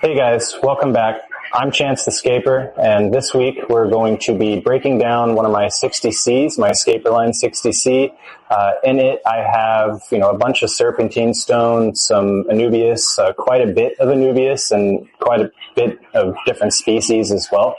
Hey guys, welcome back. I'm Chance the Scaper, and this week we're going to be breaking down one of my 60Cs, my ScaperLine 60C. In it, I have, a bunch of serpentine stone, some Anubias, quite a bit of Anubias, and quite a bit of different species as well.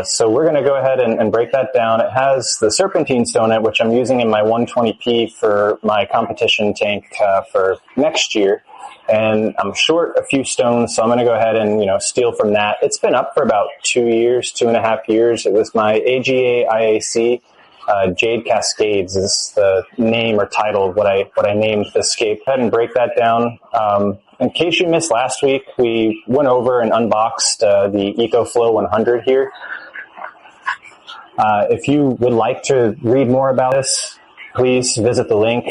So we're going to go ahead and break that down. It has the serpentine stone in it, which I'm using in my 120p for my competition tank for next year. And I'm short a few stones, so I'm going to go ahead and, steal from that. It's been up for about 2.5 years. It was my AGA IAC. Jade Cascades is the name or title of what I named the scape. Go ahead and break that down. In case you missed last week, we went over and unboxed the EcoFlow 100 here. If you would like to read more about this, please visit the link.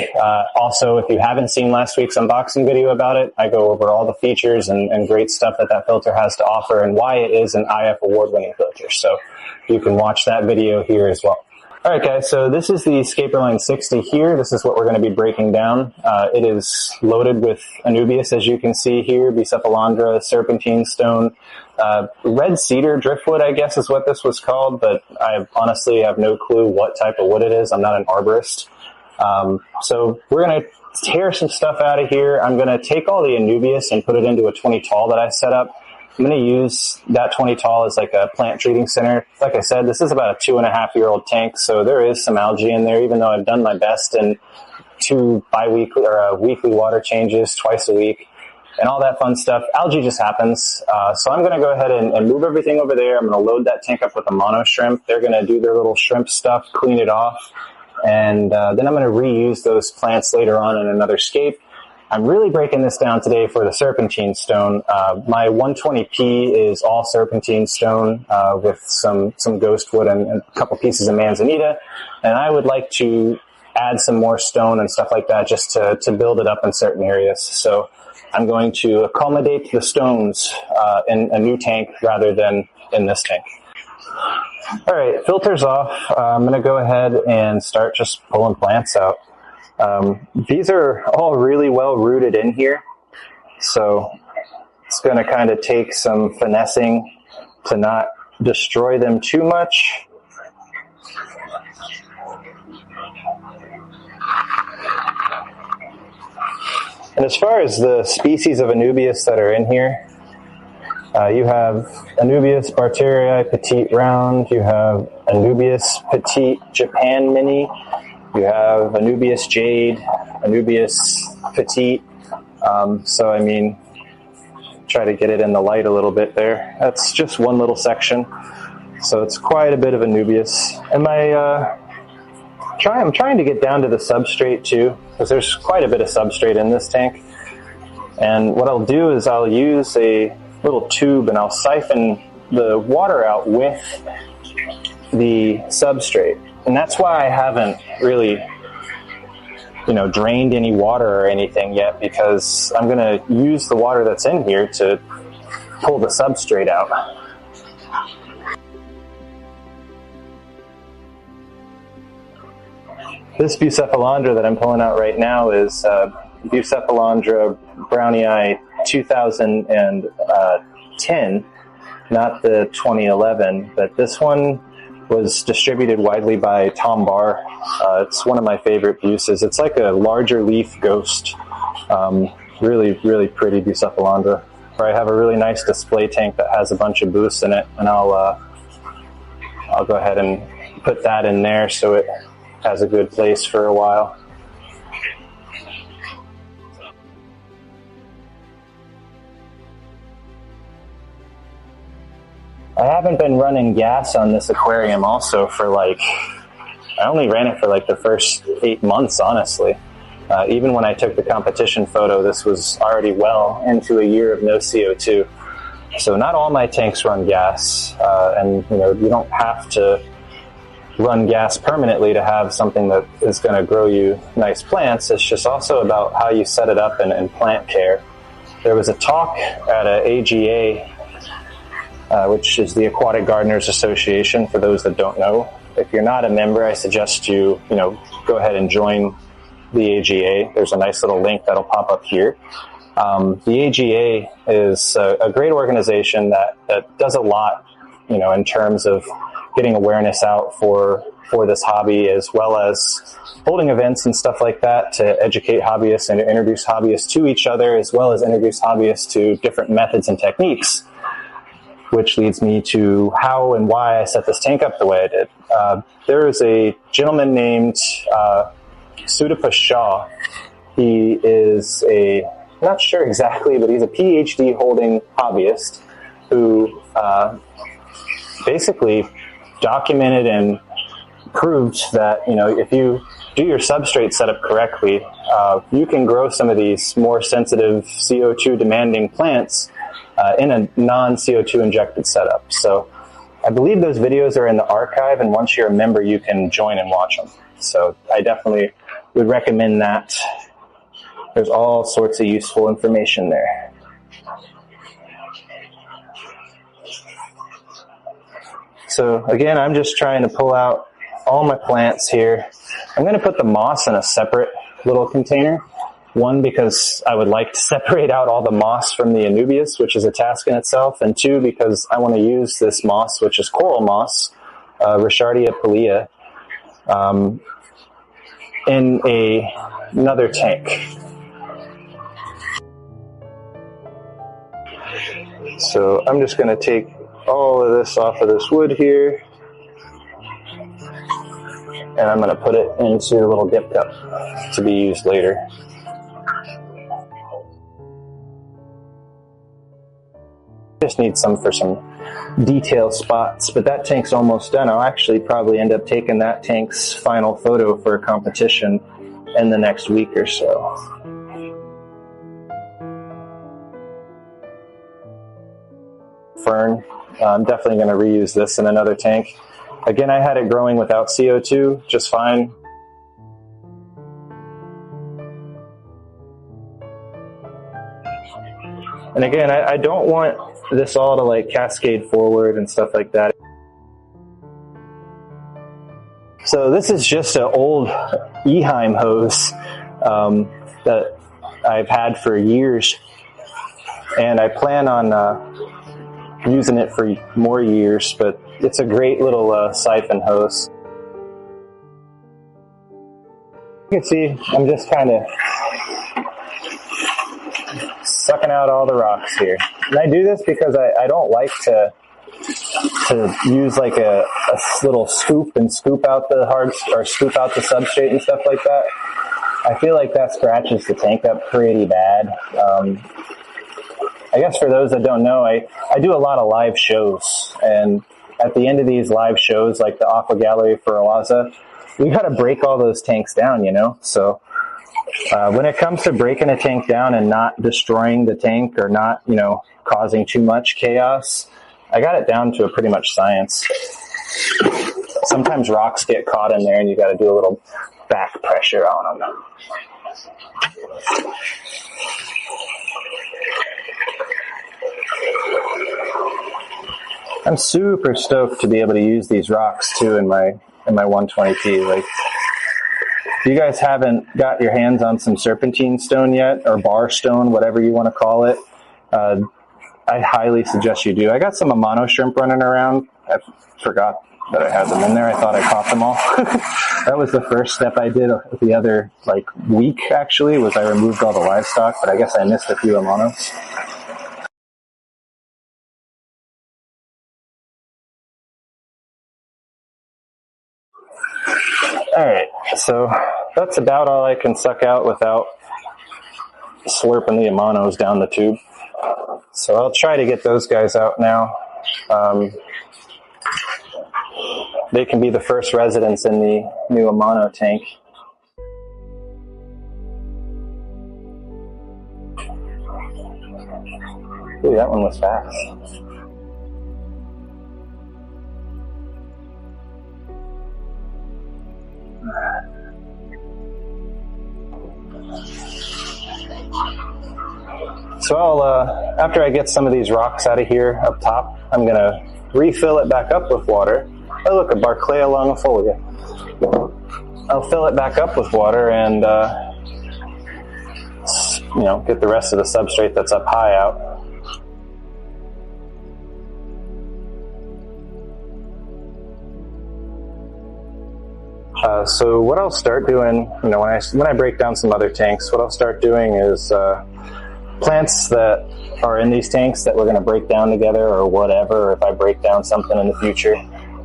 Also, if you haven't seen last week's unboxing video about it, I go over all the features and great stuff that filter has to offer and why it is an IF award-winning filter. So you can watch that video here as well. All right, guys, so this is the ScaperLine 60 here. This is what we're going to be breaking down. It is loaded with Anubias, as you can see here, Bucephalandra, serpentine stone, red cedar driftwood, I guess is what this was called, but I honestly have no clue what type of wood it is. I'm not an arborist. So we're going to tear some stuff out of here. I'm going to take all the Anubias and put it into a 20 tall that I set up. I'm going to use that 20 tall as like a plant treating center. Like I said, this is about a 2.5-year-old tank, so there is some algae in there, even though I've done my best in 2 bi-weekly or weekly water changes twice a week and all that fun stuff. Algae just happens. So I'm going to go ahead and move everything over there. I'm going to load that tank up with a mono shrimp. They're going to do their little shrimp stuff, clean it off, and then I'm going to reuse those plants later on in another scape. I'm really breaking this down today for the serpentine stone. My 120p is all serpentine stone with some ghost wood and a couple pieces of manzanita. And I would like to add some more stone and stuff like that just to build it up in certain areas. So I'm going to accommodate the stones in a new tank rather than in this tank. All right, filters off. I'm going to go ahead and start just pulling plants out. These are all really well rooted in here, so it's going to kind of take some finessing to not destroy them too much. And as far as the species of Anubias that are in here, you have Anubias barterii petite round, you have Anubias petite Japan mini, you have Anubias Jade, Anubias Petite. So, I mean, try to get it in the light a little bit there. That's just one little section. So it's quite a bit of Anubias. And I'm trying to get down to the substrate too, because there's quite a bit of substrate in this tank. And what I'll do is I'll use a little tube and I'll siphon the water out with the substrate. And that's why I haven't really, drained any water or anything yet, because I'm going to use the water that's in here to pull the substrate out. This Bucephalandra that I'm pulling out right now is Bucephalandra Brownii 2010, not the 2011, but this one was distributed widely by Tom Barr. It's one of my favorite buces. It's like a larger leaf ghost. Really, really pretty Bucephalandra. I have a really nice display tank that has a bunch of booths in it, and I'll go ahead and put that in there so it has a good place for a while. I haven't been running gas on this aquarium also for I only ran it for the first 8 months, honestly. Even when I took the competition photo, this was already well into a year of no CO2. So not all my tanks run gas, and you don't have to run gas permanently to have something that is going to grow you nice plants. It's just also about how you set it up and plant care. There was a talk at a AGA, which is the Aquatic Gardeners Association, for those that don't know. If you're not a member, I suggest you, go ahead and join the AGA. There's a nice little link that'll pop up here. The AGA is a great organization that does a lot, you know, in terms of getting awareness out for this hobby, as well as holding events and stuff like that to educate hobbyists and to introduce hobbyists to each other, as well as introduce hobbyists to different methods and techniques, which leads me to how and why I set this tank up the way I did. There is a gentleman named Sudipha Shah. He is not sure exactly, but he's a PhD holding hobbyist who basically documented and proved that, you know, if you do your substrate setup correctly, you can grow some of these more sensitive CO2 demanding plants in a non-CO2 injected setup. So I believe those videos are in the archive, and once you're a member, you can join and watch them. So I definitely would recommend that. There's all sorts of useful information there. So again, I'm just trying to pull out all my plants here. I'm going to put the moss in a separate little container. One, because I would like to separate out all the moss from the Anubias, which is a task in itself. And two, because I want to use this moss, which is coral moss, Richardia pilea, in another tank. So I'm just going to take all of this off of this wood here, and I'm going to put it into a little dip cup to be used later. Just need some for some detail spots, but that tank's almost done. I'll actually probably end up taking that tank's final photo for a competition in the next week or so. Fern, I'm definitely going to reuse this in another tank. Again, I had it growing without CO2 just fine. And again, I don't want this all to like cascade forward and stuff like that. So this is just an old Eheim hose that I've had for years, and I plan on using it for more years, but it's a great little siphon hose. You can see I'm just kind of sucking out all the rocks here. And I do this because I don't like to use like a little scoop and scoop out the scoop out the substrate and stuff like that. I feel like that scratches the tank up pretty bad. I guess for those that don't know, I do a lot of live shows, and at the end of these live shows, like the Aqua Gallery for Oase, we got to break all those tanks down, you know? So when it comes to breaking a tank down and not destroying the tank or not, you know, causing too much chaos, I got it down to a pretty much science. Sometimes rocks get caught in there and you got to do a little back pressure on them. I'm super stoked to be able to use these rocks too in my 120P. Like, if you guys haven't got your hands on some serpentine stone yet, or bar stone, whatever you want to call it, I highly suggest you do. I got some Amano shrimp running around. I forgot that I had them in there. I thought I caught them all. That was the first step I did the other week, actually, was I removed all the livestock, but I guess I missed a few Amanos. Alright, so that's about all I can suck out without slurping the Amanos down the tube. So I'll try to get those guys out now. They can be the first residents in the new Amano tank. Ooh, that one was fast. So I'll, after I get some of these rocks out of here up top, I'm going to refill it back up with water. Oh, look, a Barclaya longifolia. I'll fill it back up with water and get the rest of the substrate that's up high out. So what I'll start doing, when I break down some other tanks, what I'll start doing is plants that are in these tanks that we're going to break down together or whatever. Or if I break down something in the future,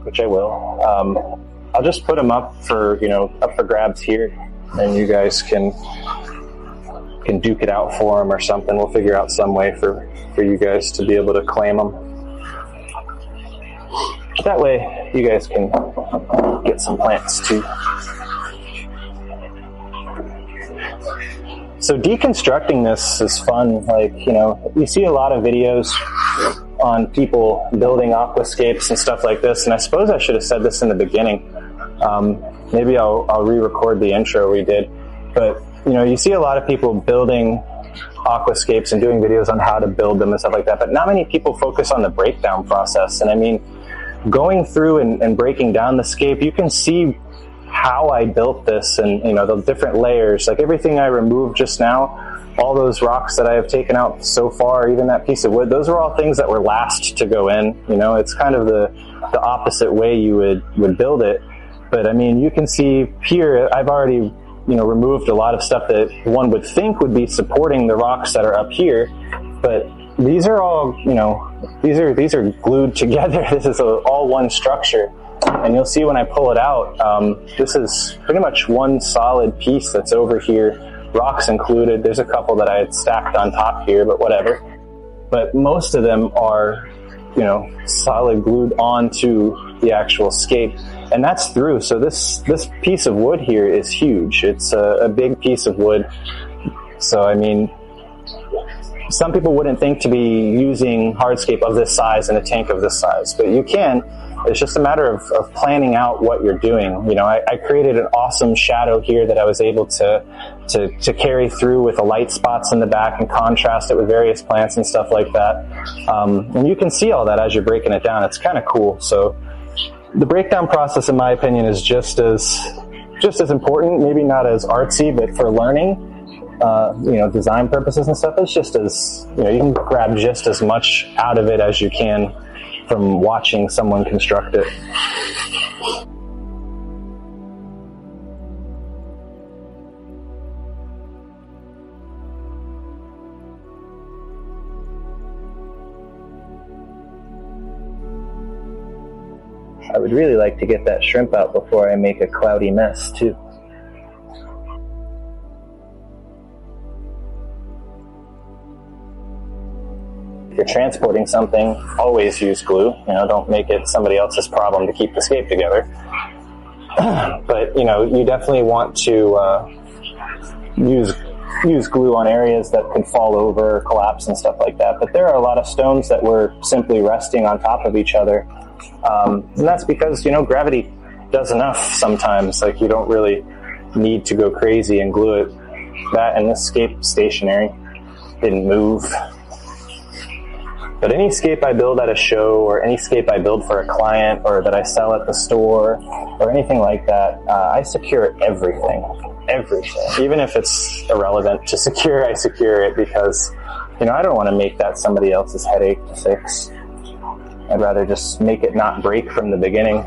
which I will, I'll just put them up for grabs here, and you guys can duke it out for them or something. We'll figure out some way for you guys to be able to claim them. That way you guys can get some plants too. So deconstructing this is fun. You see a lot of videos on people building aquascapes and stuff like this, and I suppose I should have said this in the beginning. Maybe I'll re-record the intro we did, but you see a lot of people building aquascapes and doing videos on how to build them and stuff like that, but not many people focus on the breakdown process. And I mean, going through and breaking down the scape, you can see how I built this and the different layers, like everything I removed just now, all those rocks that I have taken out so far, even that piece of wood, those are all things that were last to go in. It's kind of the opposite way you would build it. But I mean, you can see here, I've already removed a lot of stuff that one would think would be supporting the rocks that are up here, but these are all, these are glued together. This is all one structure. And you'll see when I pull it out, this is pretty much one solid piece that's over here, rocks included. There's a couple that I had stacked on top here, but whatever. But most of them are, solid glued onto the actual scape. And that's through. So this piece of wood here is huge. It's a big piece of wood. So, I mean, some people wouldn't think to be using hardscape of this size in a tank of this size, but you can. It's just a matter of planning out what you're doing. I created an awesome shadow here that I was able to carry through with the light spots in the back and contrast it with various plants and stuff like that. And you can see all that as you're breaking it down. It's kind of cool. So the breakdown process, in my opinion, is just as important, maybe not as artsy, but for learning, design purposes and stuff, it's just as, you can grab just as much out of it as you can from watching someone construct it. I would really like to get that shrimp out before I make a cloudy mess too. If you're transporting something, always use glue. Don't make it somebody else's problem to keep the scape together. But you definitely want to use glue on areas that could fall over or collapse and stuff like that. But there are a lot of stones that were simply resting on top of each other, and that's because gravity does enough sometimes. You don't really need to go crazy and glue it. That and this scape stationary, didn't move. But any scape I build at a show, or any scape I build for a client, or that I sell at the store, or anything like that, I secure everything. Even if it's irrelevant to secure, I secure it because, I don't want to make that somebody else's headache to fix. I'd rather just make it not break from the beginning.